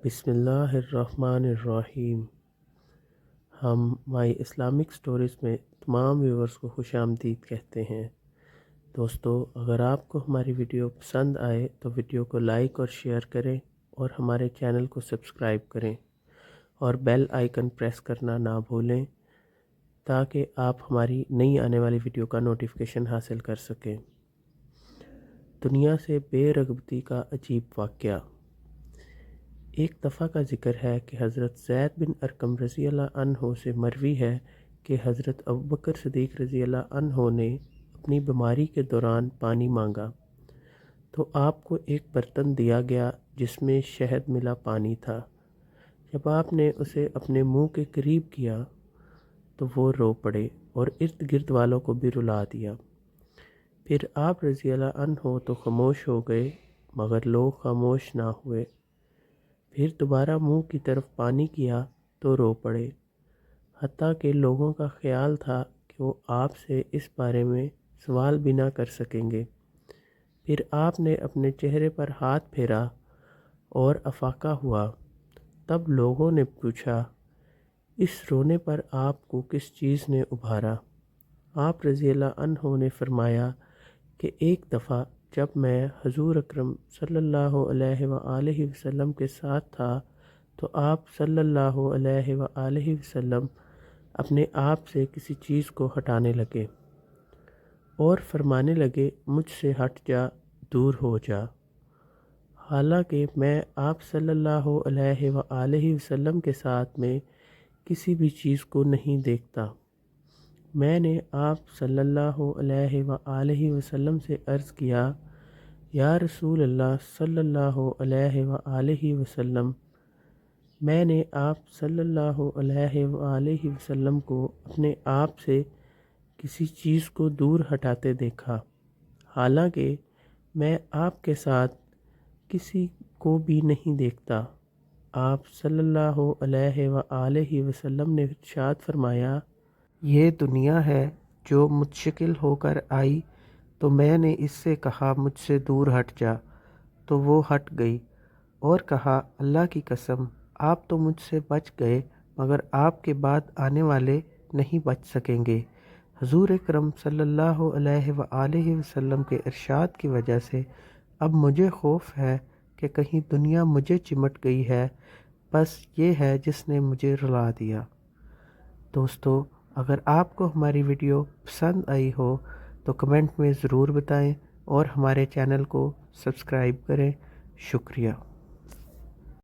بسم اللہ الرحمن الرحیم۔ ہم مائی اسلامک سٹوریز میں تمام ویورز کو خوش آمدید کہتے ہیں۔ دوستو، اگر آپ کو ہماری ویڈیو پسند آئے تو ویڈیو کو لائک اور شیئر کریں اور ہمارے چینل کو سبسکرائب کریں اور بیل آئیکن پریس کرنا نہ بھولیں تاکہ آپ ہماری نئی آنے والی ویڈیو کا نوٹیفیکیشن حاصل کر سکیں۔ دنیا سے بے رغبتی کا عجیب واقعہ۔ ایک دفعہ کا ذکر ہے کہ حضرت زید بن ارقم رضی اللہ عنہ سے مروی ہے کہ حضرت ابوبکر صدیق رضی اللہ عنہ نے اپنی بیماری کے دوران پانی مانگا تو آپ کو ایک برتن دیا گیا جس میں شہد ملا پانی تھا۔ جب آپ نے اسے اپنے منہ کے قریب کیا تو وہ رو پڑے اور ارد گرد والوں کو بھی رلا دیا۔ پھر آپ رضی اللہ عنہ تو خاموش ہو گئے مگر لوگ خاموش نہ ہوئے۔ پھر دوبارہ منہ کی طرف پانی کیا تو رو پڑے، حتیٰ کہ لوگوں کا خیال تھا کہ وہ آپ سے اس بارے میں سوال بھی نہ کر سکیں گے۔ پھر آپ نے اپنے چہرے پر ہاتھ پھیرا اور افاقہ ہوا۔ تب لوگوں نے پوچھا، اس رونے پر آپ کو کس چیز نے ابھارا؟ آپ رضی اللہ عنہ نے فرمایا کہ ایک دفعہ جب میں حضور اکرم صلی اللہ علیہ وآلہ وسلم کے ساتھ تھا تو آپ صلی اللہ علیہ وآلہ وسلم اپنے آپ سے کسی چیز کو ہٹانے لگے اور فرمانے لگے، مجھ سے ہٹ جا، دور ہو جا، حالانکہ میں آپ صلی اللہ علیہ وآلہ وسلم کے ساتھ میں کسی بھی چیز کو نہیں دیکھتا۔ میں نے آپ صلی اللہ علیہ وآلہ وسلم سے عرض کیا، یا رسول اللہ صلی اللہ علیہ وآلہ وسلم، میں نے آپ صلی اللہ علیہ وآلہ وسلم کو اپنے آپ سے کسی چیز کو دور ہٹاتے دیکھا، حالانکہ میں آپ کے ساتھ کسی کو بھی نہیں دیکھتا۔ آپ صلی اللہ علیہ وآلہ وسلم نے ارشاد فرمایا، یہ دنیا ہے جو متشکل ہو کر آئی تو میں نے اس سے کہا مجھ سے دور ہٹ جا تو وہ ہٹ گئی، اور کہا اللہ کی قسم آپ تو مجھ سے بچ گئے مگر آپ کے بعد آنے والے نہیں بچ سکیں گے۔ حضور اکرم صلی اللہ علیہ وآلہ وسلم کے ارشاد کی وجہ سے اب مجھے خوف ہے کہ کہیں دنیا مجھے چمٹ گئی ہے، بس یہ ہے جس نے مجھے رلا دیا۔ دوستو، اگر آپ کو ہماری ویڈیو پسند آئی ہو تو کمنٹ میں ضرور بتائیں اور ہمارے چینل کو سبسکرائب کریں۔ شکریہ۔